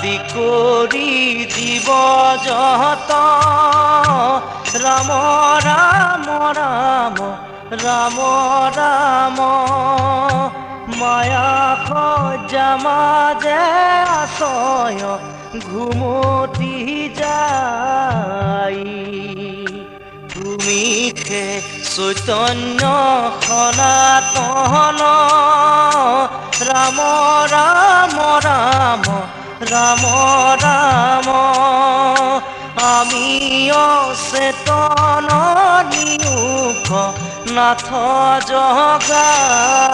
আদি কৰি দিব যত ৰাম ৰাম ৰাম ৰাম ৰাম মায়া সজ্জা মাজে আশয় ঘুমতি যাই তুমি খে চৈতন্য সনাতন ৰাম ৰাম ৰাম ৰাম ৰাম আমি অচেতন নিয়োগ নাথ জগাই